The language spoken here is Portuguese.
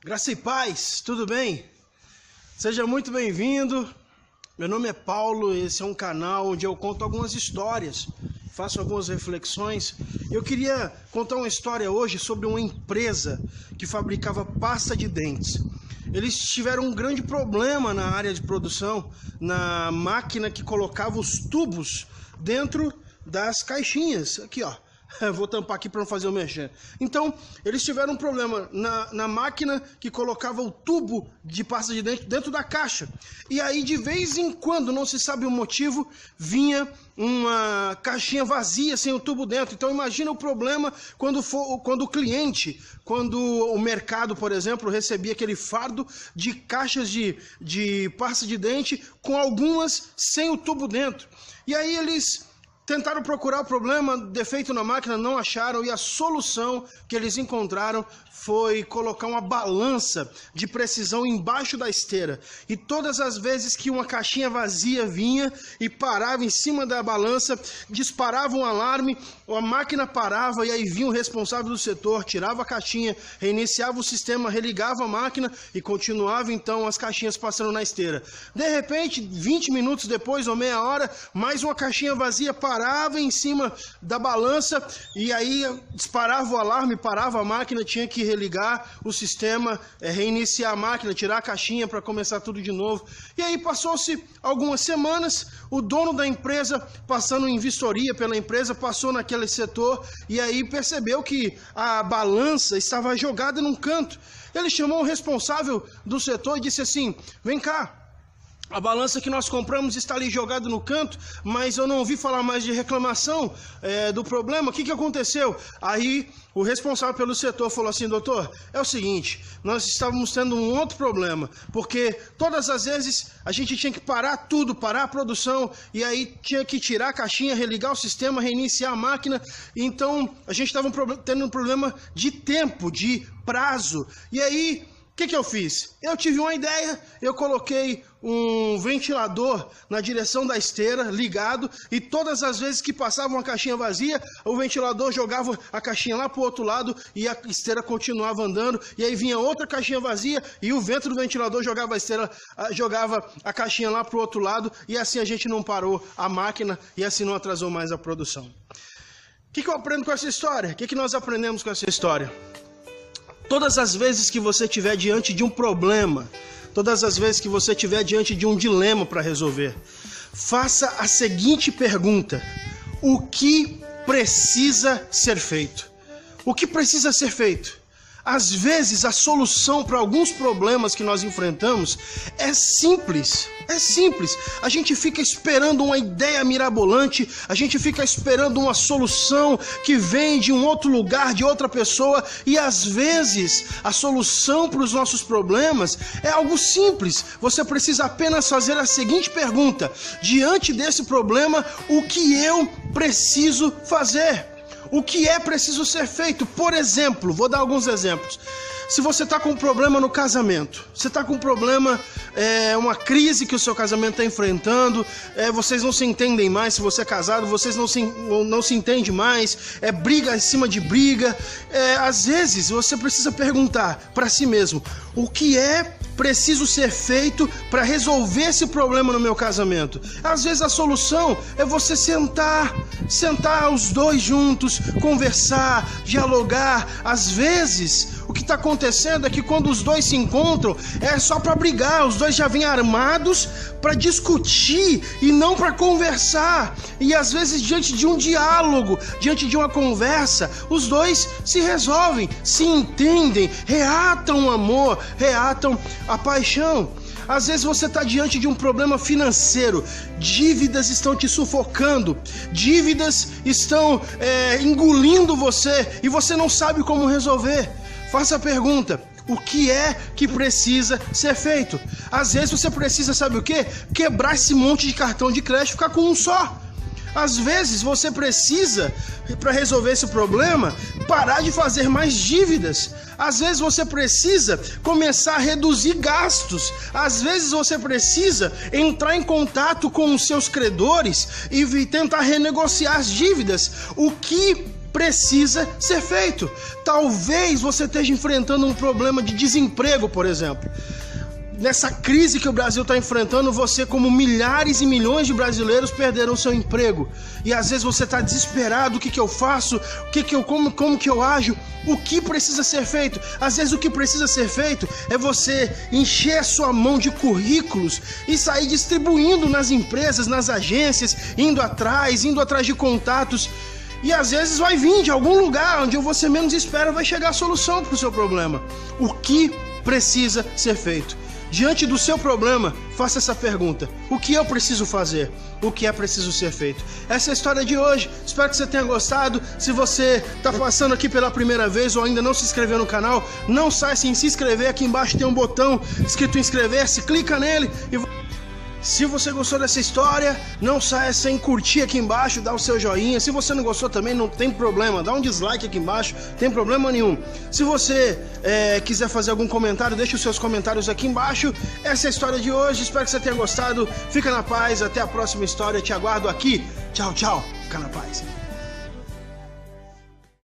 Graça e paz, tudo bem? Seja muito bem-vindo. Meu nome é Paulo, esse é um canal onde eu conto algumas histórias, faço algumas reflexões. Eu queria contar uma história hoje sobre uma empresa que fabricava pasta de dentes. Eles tiveram um grande problema na área de produção, na máquina que colocava os tubos dentro das caixinhas. Aqui, ó. Vou tampar aqui para não fazer o mexer. Então, eles tiveram um problema na máquina que colocava o tubo de pasta de dente dentro da caixa. E aí, de vez em quando, não se sabe o motivo, vinha uma caixinha vazia sem o tubo dentro. Então, imagina o problema quando o cliente, quando o mercado, por exemplo, recebia aquele fardo de caixas de pasta de dente com algumas sem o tubo dentro. E aí, eles tentaram procurar o problema, defeito na máquina, não acharam, e a solução que eles encontraram foi colocar uma balança de precisão embaixo da esteira. E todas as vezes que uma caixinha vazia vinha e parava em cima da balança, disparava um alarme, a máquina parava e aí vinha o responsável do setor, tirava a caixinha, reiniciava o sistema, religava a máquina e continuava então as caixinhas passando na esteira. De repente, 20 minutos depois ou meia hora, mais uma caixinha vazia parava em cima da balança e aí disparava o alarme, parava a máquina, tinha que religar o sistema, reiniciar a máquina, tirar a caixinha para começar tudo de novo. E aí passou-se algumas semanas, o dono da empresa, passando em vistoria pela empresa, passou naquele setor e aí percebeu que a balança estava jogada num canto. Ele chamou o responsável do setor e disse assim: vem cá, a balança que nós compramos está ali jogada no canto, mas eu não ouvi falar mais de reclamação do problema. O que aconteceu? Aí o responsável pelo setor falou assim: doutor, é o seguinte, nós estávamos tendo um outro problema, porque todas as vezes a gente tinha que parar tudo, parar a produção, e aí tinha que tirar a caixinha, religar o sistema, reiniciar a máquina. Então a gente estava tendo um problema de tempo, de prazo. E aí, o que eu fiz? Eu tive uma ideia, eu coloquei um ventilador na direção da esteira, ligado, e todas as vezes que passava uma caixinha vazia, o ventilador jogava a caixinha lá para o outro lado e a esteira continuava andando, e aí vinha outra caixinha vazia e o vento do ventilador jogava a caixinha lá para o outro lado, e assim a gente não parou a máquina e assim não atrasou mais a produção. O que eu aprendo com essa história? O que nós aprendemos com essa história? Todas as vezes que você estiver diante de um problema, todas as vezes que você estiver diante de um dilema para resolver, faça a seguinte pergunta: o que precisa ser feito? O que precisa ser feito? Às vezes a solução para alguns problemas que nós enfrentamos é simples. É simples. A gente fica esperando uma ideia mirabolante, a gente fica esperando uma solução que vem de um outro lugar, de outra pessoa, e às vezes a solução para os nossos problemas é algo simples. Você precisa apenas fazer a seguinte pergunta: diante desse problema, o que eu preciso fazer? O que é preciso ser feito? Por exemplo, vou dar alguns exemplos. Se você está com um problema no casamento, você está com um problema, uma crise que o seu casamento está enfrentando, vocês não se entendem mais, se você é casado, vocês não se entendem mais, briga em cima de briga. Às vezes você precisa perguntar para si mesmo: o que é preciso ser feito para resolver esse problema no meu casamento? Às vezes a solução é você sentar os dois juntos, conversar, dialogar. Às vezes o que está acontecendo é que quando os dois se encontram é só para brigar, os dois já vêm armados para discutir e não para conversar. E às vezes diante de um diálogo, diante de uma conversa, os dois se resolvem, se entendem, reatam o amor, reatam a paixão. Às vezes você está diante de um problema financeiro, dívidas estão te sufocando, dívidas estão engolindo você e você não sabe como resolver. Faça a pergunta: o que é que precisa ser feito? Às vezes você precisa, sabe o quê? Quebrar esse monte de cartão de crédito e ficar com um só. Às vezes você precisa, para resolver esse problema, parar de fazer mais dívidas. Às vezes você precisa começar a reduzir gastos. Às vezes você precisa entrar em contato com os seus credores e tentar renegociar as dívidas. O que precisa ser feito. Talvez você esteja enfrentando um problema de desemprego, por exemplo. Nessa crise que o Brasil está enfrentando, você, como milhares e milhões de brasileiros, perderam seu emprego. E às vezes você está desesperado, o que eu faço? Como que eu ajo? O que precisa ser feito? Às vezes o que precisa ser feito é você encher a sua mão de currículos e sair distribuindo nas empresas, nas agências, indo atrás de contatos. E às vezes vai vir de algum lugar onde você menos espera, vai chegar a solução para o seu problema. O que precisa ser feito? Diante do seu problema, faça essa pergunta: o que eu preciso fazer? O que é preciso ser feito? Essa é a história de hoje. Espero que você tenha gostado. Se você está passando aqui pela primeira vez ou ainda não se inscreveu no canal, não sai sem se inscrever. Aqui embaixo tem um botão escrito inscrever-se, clica nele e... Se você gostou dessa história, não saia sem curtir aqui embaixo, dá o seu joinha. Se você não gostou também, não tem problema, dá um dislike aqui embaixo, não tem problema nenhum. Se você quiser fazer algum comentário, deixe os seus comentários aqui embaixo. Essa é a história de hoje, espero que você tenha gostado. Fica na paz, até a próxima história, te aguardo aqui. Tchau, tchau, fica na paz.